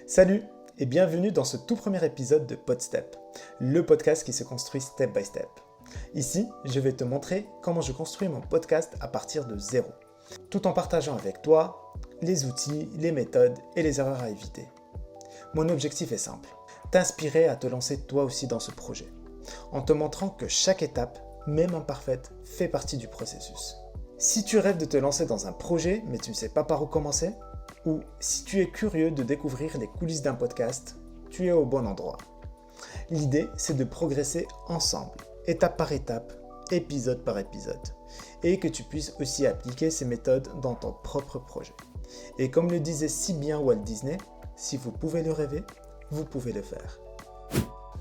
Salut et bienvenue dans ce tout premier épisode de Podstep, le podcast qui se construit step by step. Ici, je vais te montrer comment je construis mon podcast à partir de zéro, tout en partageant avec toi les outils, les méthodes et les erreurs à éviter. Mon objectif est simple, t'inspirer à te lancer toi aussi dans ce projet, en te montrant que chaque étape, même imparfaite, fait partie du processus. Si tu rêves de te lancer dans un projet mais tu ne sais pas par où commencer, ou si tu es curieux de découvrir les coulisses d'un podcast, tu es au bon endroit. L'idée, c'est de progresser ensemble, étape par étape, épisode par épisode, et que tu puisses aussi appliquer ces méthodes dans ton propre projet. Et comme le disait si bien Walt Disney, si vous pouvez le rêver, vous pouvez le faire.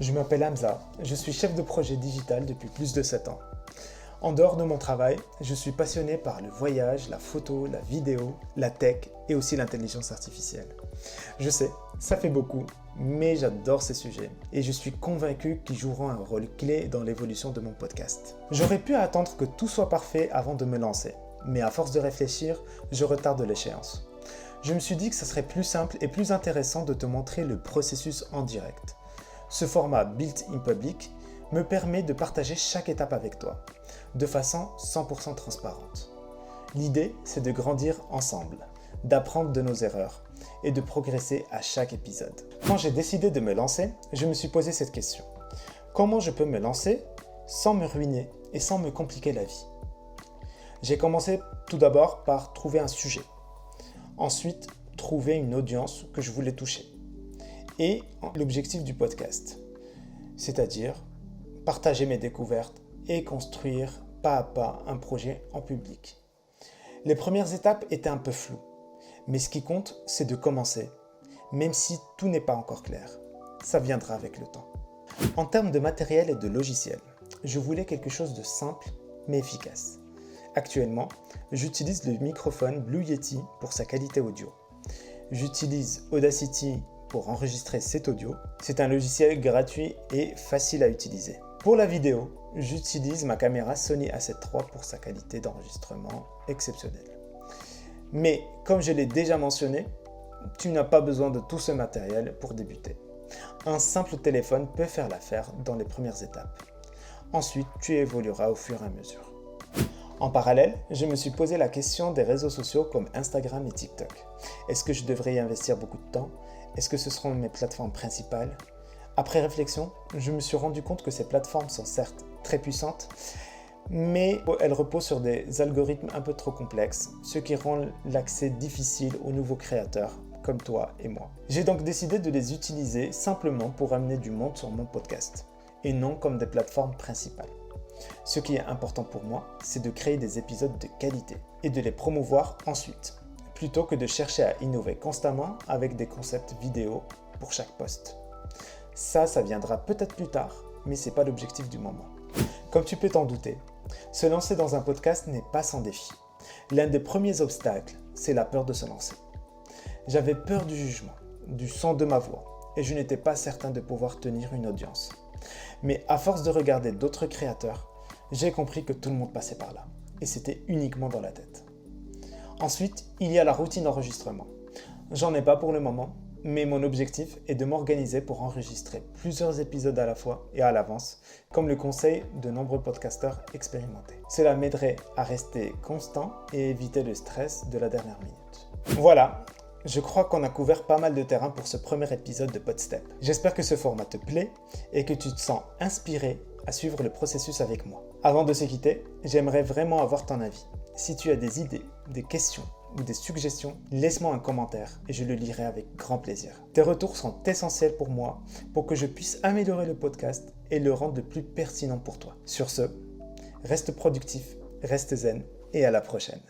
Je m'appelle Hamza, je suis chef de projet digital depuis plus de 7 ans. En dehors de mon travail, je suis passionné par le voyage, la photo, la vidéo, la tech et aussi l'intelligence artificielle. Je sais, ça fait beaucoup, mais j'adore ces sujets et je suis convaincu qu'ils joueront un rôle clé dans l'évolution de mon podcast. J'aurais pu attendre que tout soit parfait avant de me lancer, mais à force de réfléchir, je retarde l'échéance. Je me suis dit que ce serait plus simple et plus intéressant de te montrer le processus en direct. Ce format Built in Public me permet de partager chaque étape avec toi, de façon 100% transparente. L'idée, c'est de grandir ensemble, d'apprendre de nos erreurs et de progresser à chaque épisode. Quand j'ai décidé de me lancer, je me suis posé cette question. Comment je peux me lancer sans me ruiner et sans me compliquer la vie? J'ai commencé tout d'abord par trouver un sujet. Ensuite, trouver une audience que je voulais toucher. Et l'objectif du podcast, c'est-à-dire partager mes découvertes et construire pas à pas un projet en public. Les premières étapes étaient un peu floues, mais ce qui compte, c'est de commencer, même si tout n'est pas encore clair. Ça viendra avec le temps. En termes de matériel et de logiciel, je voulais quelque chose de simple mais efficace. Actuellement, j'utilise le microphone Blue Yeti pour sa qualité audio. J'utilise Audacity pour enregistrer cet audio. C'est un logiciel gratuit et facile à utiliser. Pour la vidéo, j'utilise ma caméra Sony A7 III pour sa qualité d'enregistrement exceptionnelle. Mais comme je l'ai déjà mentionné, tu n'as pas besoin de tout ce matériel pour débuter. Un simple téléphone peut faire l'affaire dans les premières étapes. Ensuite, tu évolueras au fur et à mesure. En parallèle, je me suis posé la question des réseaux sociaux comme Instagram et TikTok. Est-ce que je devrais y investir beaucoup de temps? Est-ce que ce seront mes plateformes principales? Après réflexion, je me suis rendu compte que ces plateformes sont certes très puissantes, mais elles reposent sur des algorithmes un peu trop complexes, ce qui rend l'accès difficile aux nouveaux créateurs comme toi et moi. J'ai donc décidé de les utiliser simplement pour amener du monde sur mon podcast, et non comme des plateformes principales. Ce qui est important pour moi, c'est de créer des épisodes de qualité et de les promouvoir ensuite, plutôt que de chercher à innover constamment avec des concepts vidéo pour chaque post. Ça viendra peut-être plus tard, mais ce n'est pas l'objectif du moment. Comme tu peux t'en douter, se lancer dans un podcast n'est pas sans défi. L'un des premiers obstacles, c'est la peur de se lancer. J'avais peur du jugement, du son de ma voix, et je n'étais pas certain de pouvoir tenir une audience. Mais à force de regarder d'autres créateurs, j'ai compris que tout le monde passait par là, et c'était uniquement dans la tête. Ensuite, il y a la routine d'enregistrement. J'en ai pas pour le moment, mais mon objectif est de m'organiser pour enregistrer plusieurs épisodes à la fois et à l'avance, comme le conseillent de nombreux podcasteurs expérimentés. Cela m'aiderait à rester constant et éviter le stress de la dernière minute. Voilà, je crois qu'on a couvert pas mal de terrain pour ce premier épisode de Podstep. J'espère que ce format te plaît et que tu te sens inspiré à suivre le processus avec moi. Avant de se quitter, j'aimerais vraiment avoir ton avis. Si tu as des idées, des questions ou des suggestions, laisse-moi un commentaire et je le lirai avec grand plaisir. Tes retours sont essentiels pour moi pour que je puisse améliorer le podcast et le rendre le plus pertinent pour toi. Sur ce, reste productif, reste zen et à la prochaine.